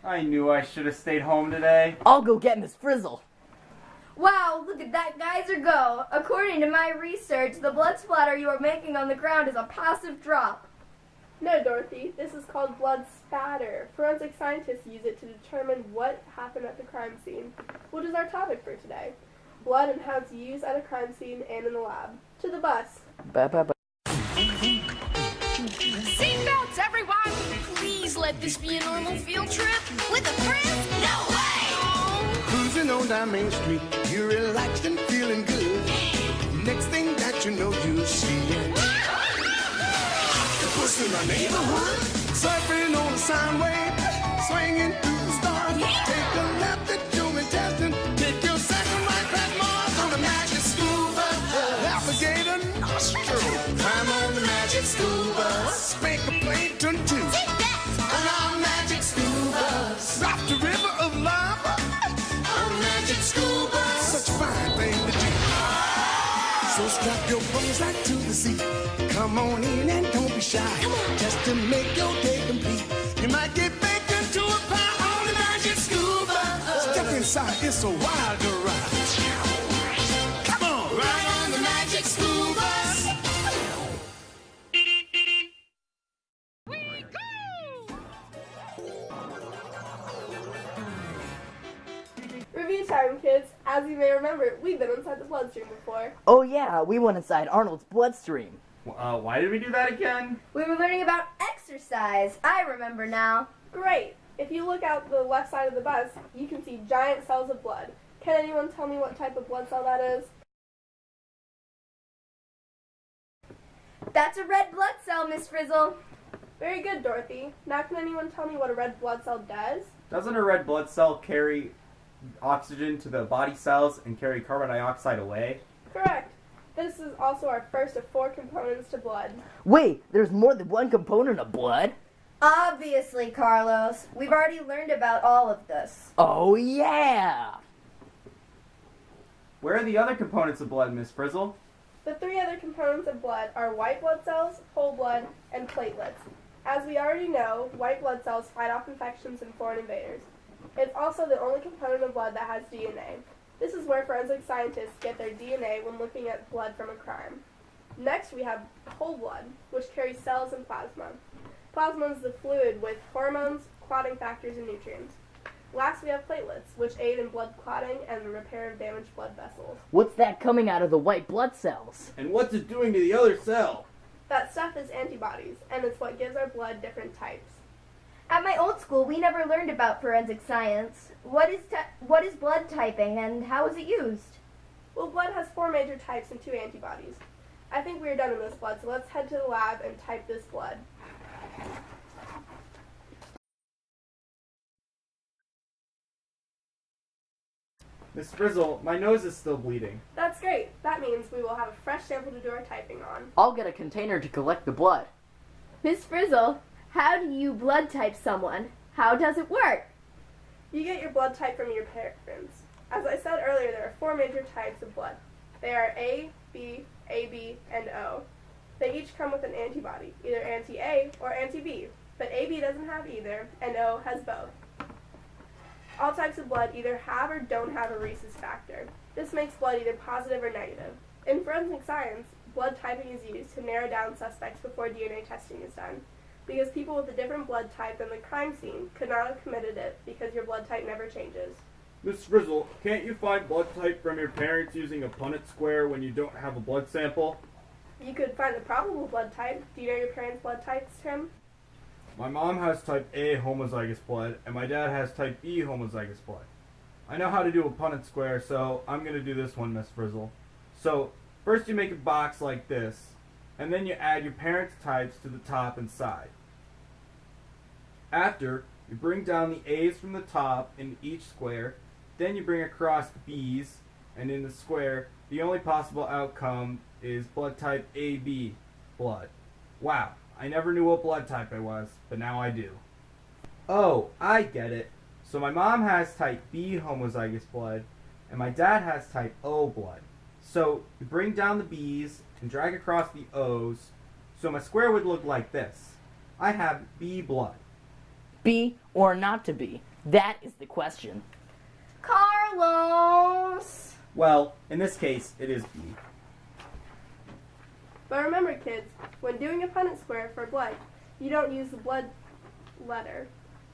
I knew I should have stayed home today. I'll go get Miss Frizzle. Wow, look at that geyser go. According to my research, the blood splatter you are making on the ground is a passive drop. No, Dorothy, this is called blood spatter. Forensic scientists use it to determine what happened at the crime scene, which is our topic for today. Blood and how it's used at a crime scene and in the lab. To the bus. Seatbelts, everyone! Please let this be a normal field trip. With a friend? No way! Cruising on down Main Street, you're relaxed and feeling good. Next thing that you know, you see it. The puss in the neighborhood, surfing on the sound wave, swinging through the stars. Take a left at Joe and Teston, take your second right past Mars on the magic school bus. Alligator nostril, climb on the magic school bus. Make a plane turn two. Take that! On our magic school bus, drop the river of lava. Our magic school bus, such a fine thing to do. So strap your bones right to the seat. Come on in and don't be shy. Just to make your day complete. You might get baked into a pie on the magic school bus. Step inside, it's a wild ride. Come on, ride on the magic school bus. We go! Review time, kids. As you may remember, we've been inside the bloodstream before. Oh yeah, we went inside Arnold's bloodstream. Why did we do that again? We were learning about exercise. I remember now. Great. If you look out the left side of the bus, you can see giant cells of blood. Can anyone tell me what type of blood cell that is? That's a red blood cell, Miss Frizzle. Very good, Dorothy. Now can anyone tell me what a red blood cell does? Doesn't a red blood cell carry oxygen to the body cells and carry carbon dioxide away? Correct. This is also our first of 4 components to blood. Wait, there's more than one component of blood? Obviously, Carlos. We've already learned about all of this. Oh yeah! Where are the other components of blood, Miss Frizzle? The 3 other components of blood are white blood cells, whole blood, and platelets. As we already know, white blood cells fight off infections and foreign invaders. It's also the only component of blood that has DNA. This is where forensic scientists get their DNA when looking at blood from a crime. Next, we have whole blood, which carries cells and plasma. Plasma is the fluid with hormones, clotting factors, and nutrients. Last, we have platelets, which aid in blood clotting and the repair of damaged blood vessels. What's that coming out of the white blood cells? And what's it doing to the other cell? That stuff is antibodies, and it's what gives our blood different types. At my old school, we never learned about forensic science. What is blood typing and how is it used? Well, blood has 4 major types and 2 antibodies. I think we are done in this blood, so let's head to the lab and type this blood. Miss Frizzle, my nose is still bleeding. That's great. That means we will have a fresh sample to do our typing on. I'll get a container to collect the blood. Miss Frizzle, how do you blood type someone? How does it work? You get your blood type from your parents. As I said earlier, there are 4 major types of blood. They are A, B, AB, and O. They each come with an antibody, either anti-A or anti-B, but AB doesn't have either, and O has both. All types of blood either have or don't have a rhesus factor. This makes blood either positive or negative. In forensic science, blood typing is used to narrow down suspects before DNA testing is done, because people with a different blood type than the crime scene could not have committed it because your blood type never changes. Miss Frizzle, can't you find blood type from your parents using a Punnett square when you don't have a blood sample? You could find the probable blood type. Do you know your parents' blood types, Tim? My mom has type A homozygous blood, and my dad has type B homozygous blood. I know how to do a Punnett square, so I'm going to do this one, Miss Frizzle. So, first you make a box like this, and then you add your parents' types to the top and side. After, you bring down the A's from the top in each square, then you bring across the B's, and in the square, the only possible outcome is blood type AB blood. Wow, I never knew what blood type I was, but now I do. Oh, I get it. So my mom has type B homozygous blood, and my dad has type O blood. So you bring down the B's and drag across the O's, so my square would look like this. I have B blood. Be or not to be. That is the question. Carlos! Well, in this case, it is B. But remember, kids, when doing a Punnett square for blood, you don't use the blood letter.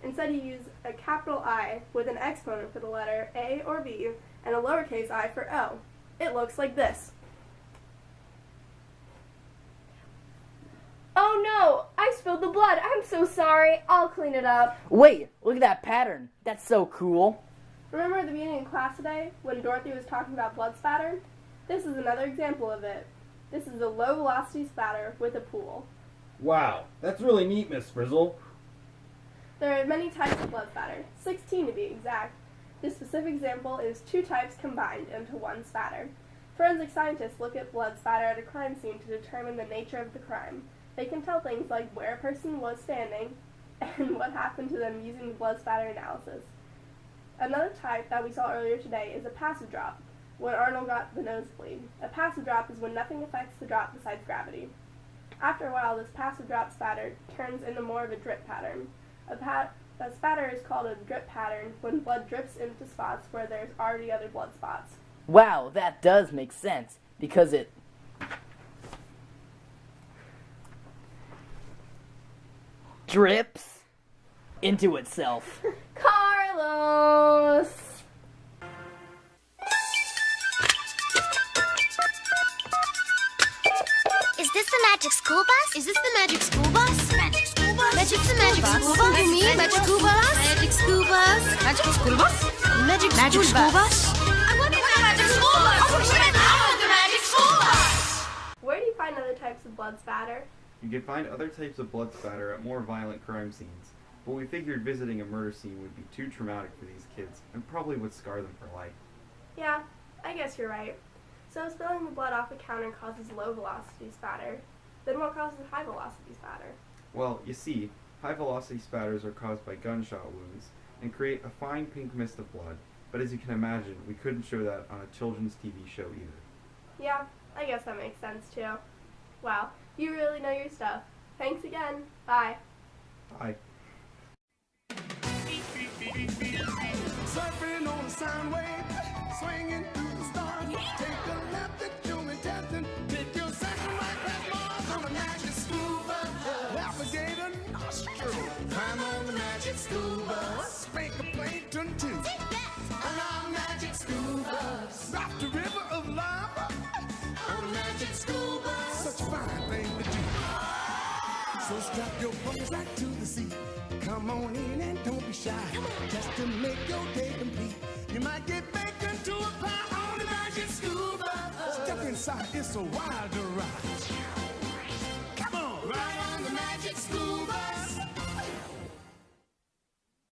Instead, you use a capital I with an exponent for the letter A or B and a lowercase I for O. It looks like this. Oh no! I spilled the blood. I'm so sorry. I'll clean it up. Wait, look at that pattern. That's so cool. Remember at the beginning of class today when Dorothy was talking about blood spatter? This is another example of it. This is a low velocity spatter with a pool. Wow, that's really neat, Miss Frizzle. There are many types of blood spatter, 16 to be exact. This specific example is 2 types combined into one spatter. Forensic scientists look at blood spatter at a crime scene to determine the nature of the crime. They can tell things like where a person was standing and what happened to them using the blood spatter analysis. Another type that we saw earlier today is a passive drop, when Arnold got the nosebleed. A passive drop is when nothing affects the drop besides gravity. After a while, this passive drop spatter turns into more of a drip pattern. A spatter is called a drip pattern when blood drips into spots where there's already other blood spots. Wow, that does make sense, because it drips into itself. Carlos! Is this the magic school bus? Is this the magic school bus? Magic school bus? Magic the magic school bus? You mean magic school bus? Magic school bus? Magic school bus? Magic school bus? I want the magic school bus! I want the magic school bus! Where do you find other types of blood spatter? You can find other types of blood spatter at more violent crime scenes, but we figured visiting a murder scene would be too traumatic for these kids and probably would scar them for life. Yeah, I guess you're right. So spilling the blood off a counter causes low velocity spatter. Then what causes high velocity spatter? Well, you see, high velocity spatters are caused by gunshot wounds and create a fine pink mist of blood, but as you can imagine, we couldn't show that on a children's TV show either. Yeah, I guess that makes sense too. Wow, you really know your stuff. Thanks again. Bye. Bye. Surfing on a sound wave, swinging through the stars. Take a left at human testing. Take your second right past Mars on a magic scuba. Navigator nostril. Climb on the magic scuba. Spank a plankton too. On our magic scuba. Drop the river of lava. On a magic scuba. Such a fine thing to do. So strap your bones right to the sea. Come on in and don't be shy. Just to make your day complete. You might get baked into a pie on the magic scuba. Step inside, it's a wilder ride.